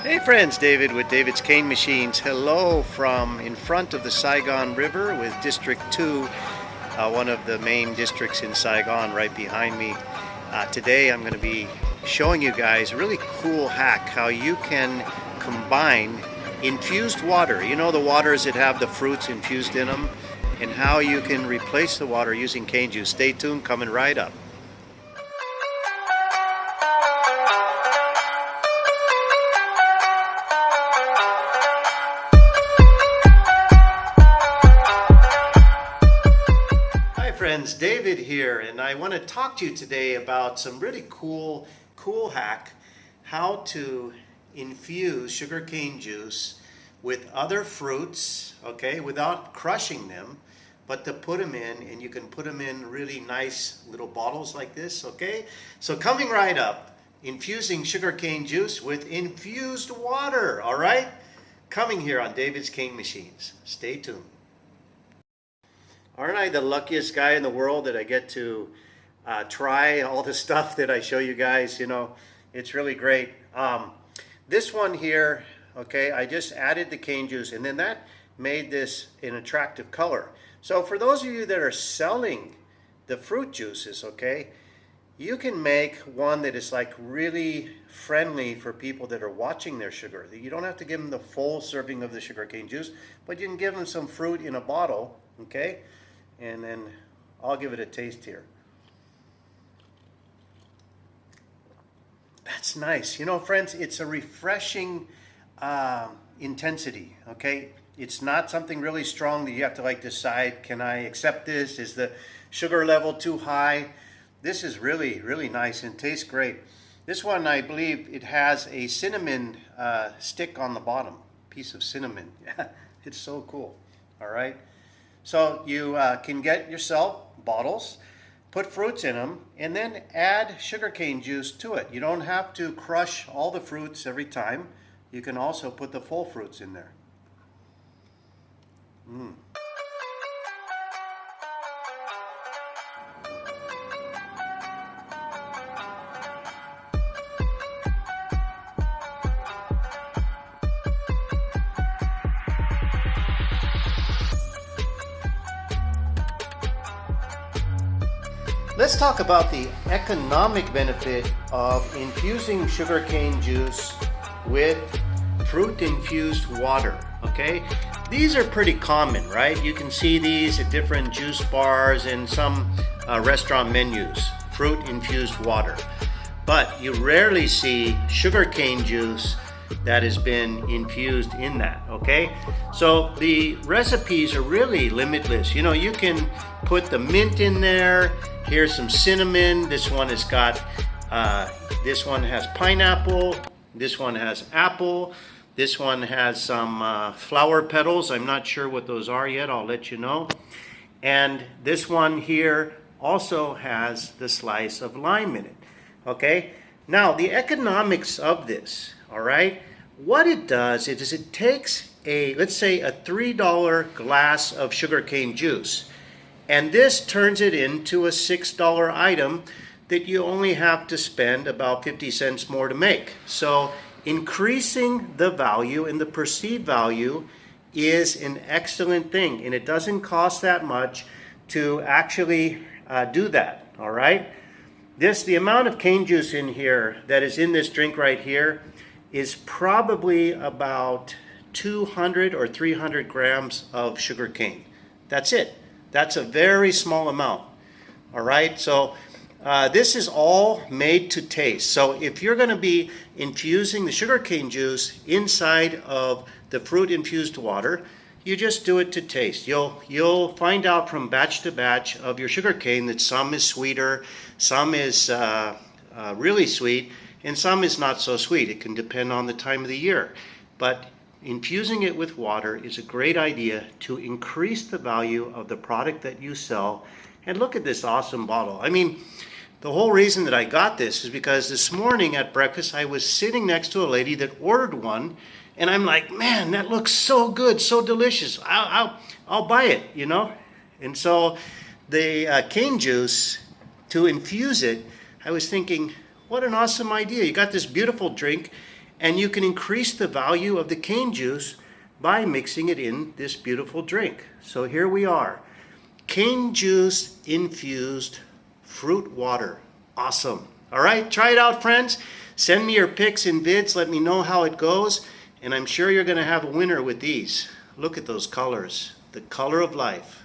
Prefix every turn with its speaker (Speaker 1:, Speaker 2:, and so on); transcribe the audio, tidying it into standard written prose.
Speaker 1: Hey friends, David with David's Cane Machines. Hello from in front of the Saigon River with District 2, one of the main districts in Saigon right behind me. Today I'm going to be showing you guys a really cool hack how you can combine infused water. You know, the waters that have the fruits infused in them, and how you can replace the water using cane juice. Stay tuned, coming right up. Friends, David here, and I want to talk to you today about some really cool hack how to infuse sugarcane juice with other fruits, okay, without crushing them, but to put them in, and you can put them in really nice little bottles like this, okay? So coming right up, infusing sugarcane juice with infused water, all right? Coming here on David's Cane Machines. Stay tuned. Aren't I the luckiest guy in the world that I get to try all the stuff that I show you guys? You know, it's really great. This one here, okay, I just added the cane juice, and then that made this an attractive color. So for those of you that are selling the fruit juices, okay, you can make one that is like really friendly for people that are watching their sugar. You don't have to give them the full serving of the sugarcane juice, but you can give them some fruit in a bottle, okay? And then I'll give it a taste here. That's nice. You know, friends, it's a refreshing intensity, okay? It's not something really strong that you have to like decide, can I accept this? Is the sugar level too high? This is really, really nice and tastes great. This one, I believe it has a cinnamon stick on the bottom, piece of cinnamon. It's so cool, all right? So you can get yourself bottles, put fruits in them, and then add sugarcane juice to it. You don't have to crush all the fruits every time. You can also put the full fruits in there. Let's talk about the economic benefit of infusing sugarcane juice with fruit-infused water, okay? These are pretty common, right? You can see these at different juice bars and some restaurant menus, fruit-infused water. But you rarely see sugarcane juice that has been infused in that, okay? So the recipes are really limitless. You know, you can put the mint in there. Here's some cinnamon. This one has got, this one has pineapple. This one has apple. This one has some flower petals. I'm not sure what those are yet. I'll let you know. And this one here also has the slice of lime in it, okay? Now, the economics of this, all right, what it does is it takes a, let's say, a $3 glass of sugarcane juice, and this turns it into a $6 item that you only have to spend about 50 cents more to make. So increasing the value and the perceived value is an excellent thing, and it doesn't cost that much to actually do that, all right? The amount of cane juice in here that is in this drink right here is probably about 200 or 300 grams of sugar cane. That's it. That's a very small amount, all right? So this is all made to taste. So if you're going to be infusing the sugarcane juice inside of the fruit-infused water, you just do it to taste. You'll find out from batch to batch of your sugarcane that some is sweeter, some is really sweet, and some is not so sweet. It can depend on the time of the year. But infusing it with water is a great idea to increase the value of the product that you sell. And look at this awesome bottle. I mean, the whole reason that I got this is because this morning at breakfast, I was sitting next to a lady that ordered one, and I'm like, man, that looks so good, so delicious. I'll buy it, you know? And so the cane juice, to infuse it, I was thinking, what an awesome idea. You got this beautiful drink, And you can increase the value of the cane juice by mixing it in this beautiful drink. So here we are. Cane juice infused fruit water. Awesome. All right, try it out, friends. Send me your pics and vids. Let me know how it goes. And I'm sure you're going to have a winner with these. Look at those colors. The color of life.